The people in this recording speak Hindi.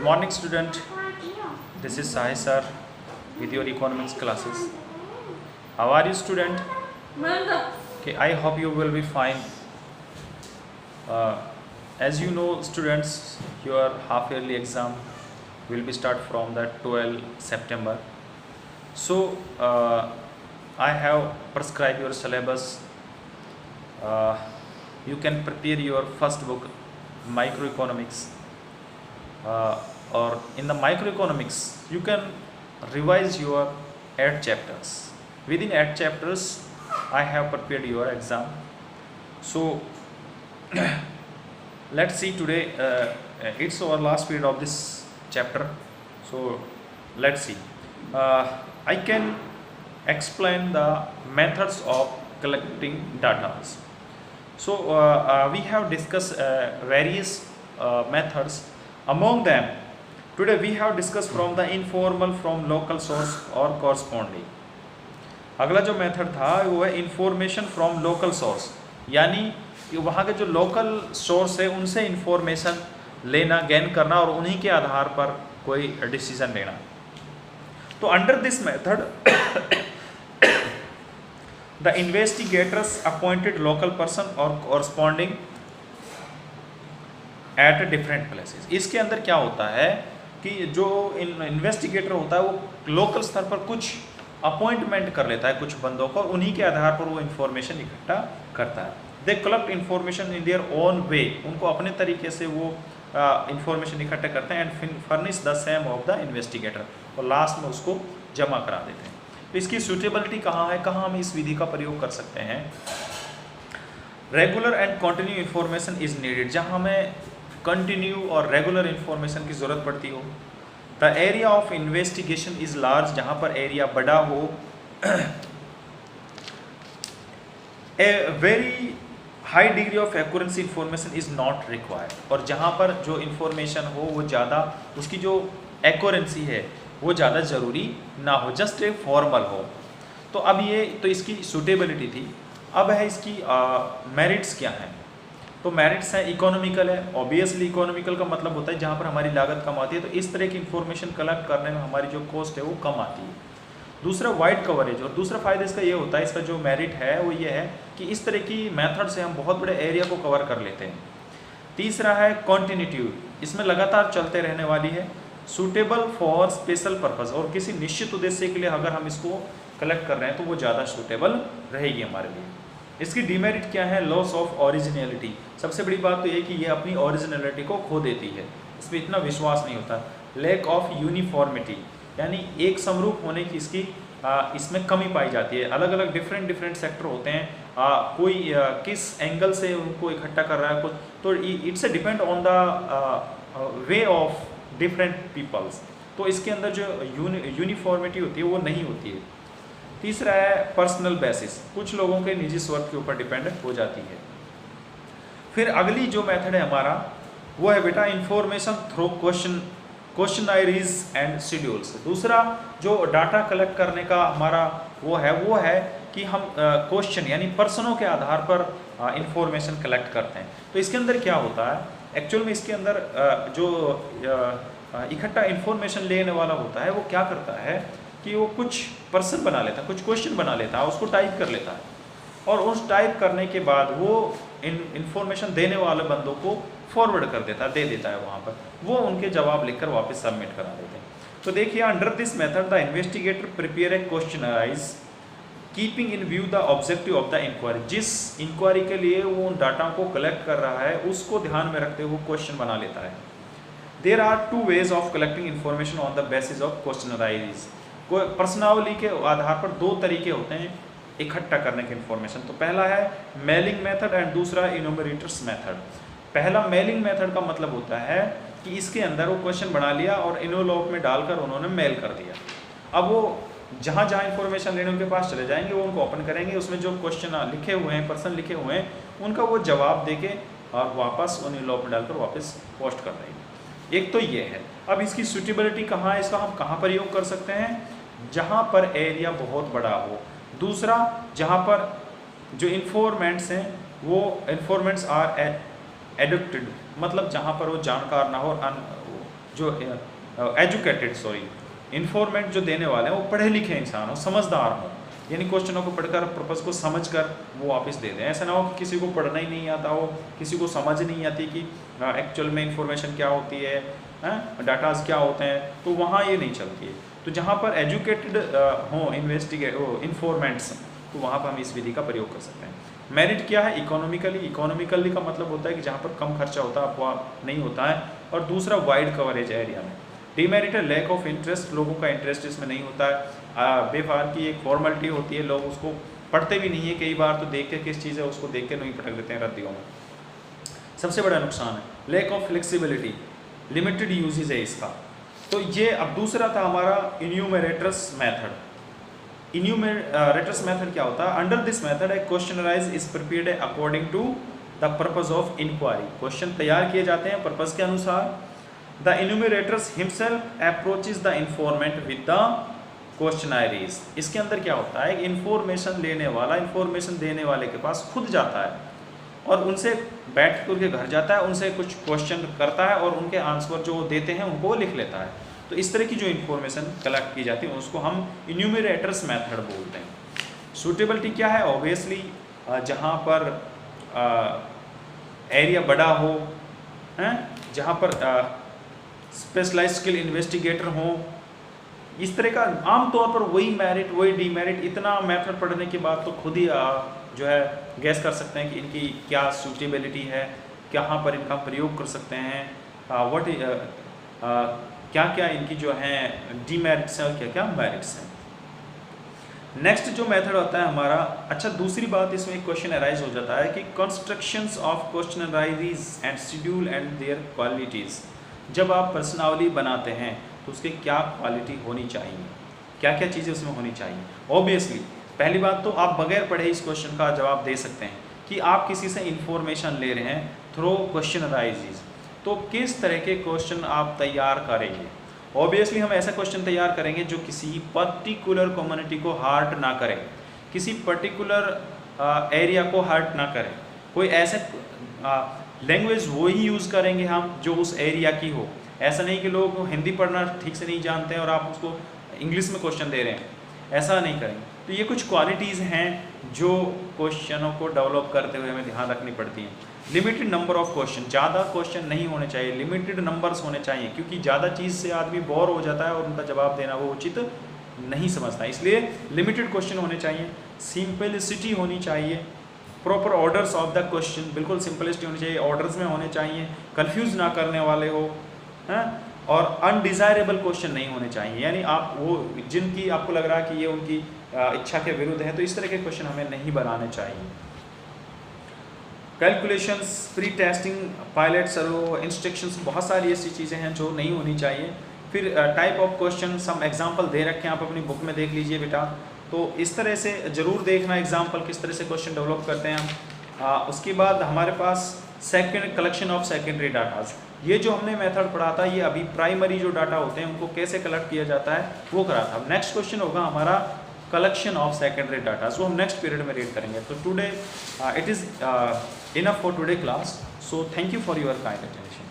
Morning student, this is Sai sir with your economics classes. How are you student? Okay, I hope you will be fine. As you know students, your half yearly exam will be start from the 12 September. So I have prescribed your syllabus. You can prepare your first book, microeconomics. Or in the microeconomics, you can revise your 8 chapters. Within 8 chapters, I have prepared your exam. So let's see today. It's our last period of this chapter. So let's see. I can explain the methods of collecting data. So we have discussed various methods. Among them, today we have discussed from the informal, from local source or corresponding. अगला जो मेथड था वो है इंफॉर्मेशन फ्रॉम लोकल सोर्स, यानी कि वहाँ के जो लोकल सोर्स है उनसे इंफॉर्मेशन लेना, गेन करना और उन्हीं के आधार पर कोई डिसीजन लेना. तो under this method the investigators appointed local person और कॉरस्पॉन्डिंग एट डिफरेंट प्लेसेस. इसके अंदर क्या होता है कि जो इन्वेस्टिगेटर होता है वो लोकल स्तर पर कुछ अपॉइंटमेंट कर लेता है कुछ बंदों को, उन्हीं के आधार पर वो इन्फॉर्मेशन इकट्ठा करता है. They collect information in their own way, उनको अपने तरीके से वो इन्फॉर्मेशन इकट्ठा करते हैं and furnish the same of the investigator, और लास्ट में उसको जमा करा देते हैं. तो इसकी सूटेबिलिटी कहाँ है, कहाँ हम इस विधि का प्रयोग कर सकते हैं. Regular and continue information is needed, जहाँ हमें कंटिन्यू और रेगुलर इन्फॉर्मेशन की ज़रूरत पड़ती हो. The area of investigation is large, जहाँ पर एरिया बड़ा हो. A very high degree of accuracy information is not required, और जहाँ पर जो इन्फॉर्मेशन हो वो ज़्यादा, उसकी जो एक्यूरेंसी है वो ज़्यादा ज़रूरी ना हो, जस्ट एक फॉर्मल हो. तो अब ये तो इसकी सूटेबिलिटी थी. अब है इसकी मेरिट्स क्या हैं. तो मेरिट्स है इकोनॉमिकल है. ऑब्वियसली इकोनॉमिकल का मतलब होता है जहाँ पर हमारी लागत कम आती है, तो इस तरह की इन्फॉर्मेशन कलेक्ट करने में हमारी जो कॉस्ट है वो कम आती है. दूसरा वाइड कवरेज, और दूसरा फ़ायदा इसका ये होता है, इसका जो मेरिट है वो ये है कि इस तरह की मेथड से हम बहुत बड़े एरिया को कवर कर लेते हैं. तीसरा है कॉन्टिन्यूटी, इसमें लगातार चलते रहने वाली है. सूटेबल फॉर स्पेशल पर्पज़, और किसी निश्चित उद्देश्य के लिए अगर हम इसको कलेक्ट कर रहे हैं तो वो ज़्यादा सूटेबल रहेगी हमारे लिए. इसकी डिमेरिट क्या है, लॉस ऑफ ओरिजिनलिटी. सबसे बड़ी बात तो ये कि ये अपनी ओरिजिनलिटी को खो देती है, इसमें इतना विश्वास नहीं होता. लैक ऑफ यूनिफॉर्मिटी, यानी एक समरूप होने की इसकी इसमें कमी पाई जाती है. अलग अलग डिफरेंट सेक्टर होते हैं, कोई किस एंगल से उनको इकट्ठा कर रहा है कुछ, तो it's a depend on the way of different peoples. तो इसके अंदर जो यूनिफॉर्मिटी होती है वो नहीं होती है. तीसरा है पर्सनल बेसिस, कुछ लोगों के निजी स्वार्थ के ऊपर डिपेंड हो जाती है. फिर अगली जो मेथड है हमारा वो है बेटा information through questionnaires and schedules. दूसरा जो डाटा कलेक्ट करने का हमारा वो है कि हम क्वेश्चन यानी प्रश्नों के आधार पर इंफॉर्मेशन कलेक्ट करते हैं. तो इसके अंदर क्या होता है, एक्चुअल में इसके अंदर जो इकट्ठा इंफॉर्मेशन लेने वाला होता है वो क्या करता है कि वो कुछ पर्सन बना लेता है, कुछ क्वेश्चन बना लेता है, उसको टाइप कर लेता है, और उस टाइप करने के बाद वो इंफॉर्मेशन देने वाले बंदों को फॉरवर्ड कर देता है, दे देता है वहाँ पर, वो उनके जवाब लिखकर वापस सबमिट करा देते हैं. तो देखिए under this method the investigator prepare a questionnaire keeping in view the objective of the inquiry. जिस इंक्वायरी के लिए वो उन डाटा को कलेक्ट कर रहा है उसको ध्यान में रखते हुए क्वेश्चन बना लेता है. There are 2 ways of collecting information on the basis of questionnaire. कोई प्रश्नावली के आधार पर 2 तरीके होते हैं इकट्ठा करने की इन्फॉर्मेशन. तो पहला है मेलिंग मेथड एंड दूसरा इनोमरेटर्स मेथड. पहला मेलिंग मेथड का मतलब होता है कि इसके अंदर वो क्वेश्चन बना लिया और इनवलॉप में डालकर उन्होंने मेल कर दिया. अब वो जहाँ जहाँ इन्फॉर्मेशन लेने उनके पास चले जाएंगे, वो उनको ओपन करेंगे, उसमें जो क्वेश्चन लिखे हुए हैं, पर्सन लिखे हुए हैं, उनका वो जवाब देके और वापस उन इनवलॉप में डालकर वापस पोस्ट कर देंगे. एक तो ये है. अब इसकी सूटेबिलिटी कहाँ है, इसका हम कहाँ प्रयोग कर सकते हैं, जहाँ पर एरिया बहुत बड़ा हो. दूसरा जहाँ पर जो इन्फॉर्मेंट्स हैं वो इन्फॉर्मेंट्स आर एडुक्टेड, मतलब जहाँ पर वो जानकार ना हो, जो एजुकेटेड इन्फॉर्मेंट जो देने वाले हैं वो पढ़े लिखे इंसान हो, समझदार हो, यानी क्वेश्चनों को पढ़कर पर्पज़ को समझकर वो वापस दे दें। ऐसा ना हो कि किसी को पढ़ना ही नहीं आता हो, किसी को समझ नहीं आती कि एक्चुअल में इंफॉर्मेशन क्या होती है, डाटाज क्या होते हैं, तो वहाँ ये नहीं चलती है। तो जहाँ पर एजुकेटेड हों इन्फॉर्मेंट्स, तो वहाँ पर हम इस विधि का प्रयोग कर सकते हैं। मेरिट क्या है? इकोनॉमिकली का मतलब होता है कि जहाँ पर कम खर्चा होता है, अफवाह नहीं होता है, और दूसरा वाइड कवरेज एरिया में। डीमेरिट है लैक ऑफ इंटरेस्ट, लोगों का इंटरेस्ट इसमें नहीं होता है, बेफार की एक फॉर्मेलिटी होती है, लोग उसको पढ़ते भी नहीं है, कई बार तो देख के किस चीज़ है उसको देख के नहीं पटक देते हैं रद्दियों में। सबसे बड़ा नुकसान है lack of flexibility, limited uses है इसका। तो ये अब दूसरा था हमारा इन्यूमरेटर्स मेथड। इन्यूमरेटर्स मेथड क्या होता है? Under this method a questionnaire is prepared according to the purpose of inquiry. Question तैयार किए जाते हैं पर्पज के अनुसार। The enumerators himself approaches the informant with the questionnaires. इसके अंदर क्या होता है? इन्फॉर्मेशन लेने वाला इन्फॉर्मेशन देने वाले के पास खुद जाता है और उनसे बैठ कर के घर जाता है, उनसे कुछ क्वेश्चन करता है और उनके आंसर जो देते हैं उनको वो लिख लेता है। तो इस तरह की जो इन्फॉर्मेशन कलेक्ट की जाती है उसको हम इन्यूमरेटर्स मेथड बोलते हैं। सूटेबिलिटी क्या है? ऑब्वियसली जहाँ पर एरिया बड़ा हो, जहाँ पर स्पेशलाइज स्किल इन्वेस्टिगेटर हो, इस तरह का आमतौर पर वही मेरिट वही डीमेरिट, इतना मेथड पढ़ने के बाद तो खुद ही जो है गैस कर सकते हैं कि इनकी क्या सूटेबिलिटी है, कहाँ पर इनका प्रयोग कर सकते हैं, क्या क्या इनकी जो हैं डीमेरिट्स हैं और क्या क्या मेरिट्स हैं। नेक्स्ट जो मेथड होता है हमारा, अच्छा दूसरी बात इसमें एक क्वेश्चन अराइज हो जाता है कि constructions of questionnaire and schedule and their qualities. जब आप प्रश्नावली बनाते हैं तो उसकी क्या क्वालिटी होनी चाहिए, क्या क्या चीज़ें उसमें होनी चाहिए। ऑब्वियसली पहली बात तो आप बगैर पढ़े इस क्वेश्चन का जवाब दे सकते हैं कि आप किसी से इंफॉर्मेशन ले रहे हैं थ्रू क्वेश्चनराइज, तो किस तरह के क्वेश्चन आप तैयार करेंगे। ऑब्वियसली हम ऐसा क्वेश्चन तैयार करेंगे जो किसी पर्टिकुलर कम्युनिटी को हार्ट ना करे, किसी पर्टिकुलर एरिया को हर्ट ना करे, कोई ऐसे लैंग्वेज वो ही यूज़ करेंगे हम जो उस एरिया की हो। ऐसा नहीं कि लोग हिंदी पढ़ना ठीक से नहीं जानते हैं और आप उसको इंग्लिश में क्वेश्चन दे रहे हैं, ऐसा नहीं करेंगे। तो ये कुछ क्वालिटीज़ हैं जो क्वेश्चनों को डेवलप करते हुए हमें ध्यान रखनी पड़ती हैं। लिमिटेड नंबर ऑफ क्वेश्चन, ज़्यादा क्वेश्चन नहीं होने चाहिए, लिमिटेड नंबर्स होने चाहिए, क्योंकि ज़्यादा चीज़ से आदमी बोर हो जाता है और उनका जवाब देना वो उचित नहीं समझता, इसलिए लिमिटेड क्वेश्चन होने चाहिए। सिंपलिसिटी होनी चाहिए, proper orders of the question, बिल्कुल सिंपलिसिटी होनी चाहिए, ऑर्डर्स में होने चाहिए, कंफ्यूज ना करने वाले हो, हैं, और अनडिज़ायरेबल क्वेश्चन नहीं होने चाहिए, यानी आप वो जिनकी आपको लग रहा है कि ये उनकी इच्छा के विरुद्ध है, तो इस तरह के क्वेश्चन हमें नहीं बनाने चाहिए। Calculations, pre testing, pilot servo, instructions, बहुत सारी ऐसी चीज़ें हैं जो नहीं होनी चाहिए। फिर type of question, some example दे रखे हैं, आप अपनी बुक में देख लीजिए बेटा, तो इस तरह से ज़रूर देखना एग्जांपल किस तरह से क्वेश्चन डेवलप करते हैं हम। उसके बाद हमारे पास कलेक्शन ऑफ सेकेंडरी डाटाज, ये जो हमने मेथड पढ़ा था ये अभी प्राइमरी जो डाटा होते हैं उनको कैसे कलेक्ट किया जाता है वो करा था। नेक्स्ट क्वेश्चन होगा हमारा कलेक्शन ऑफ सेकेंडरी डाटा, वो हम नेक्स्ट पीरियड में रीड करेंगे। तो today it is enough for today class, so thank you for your kind attention.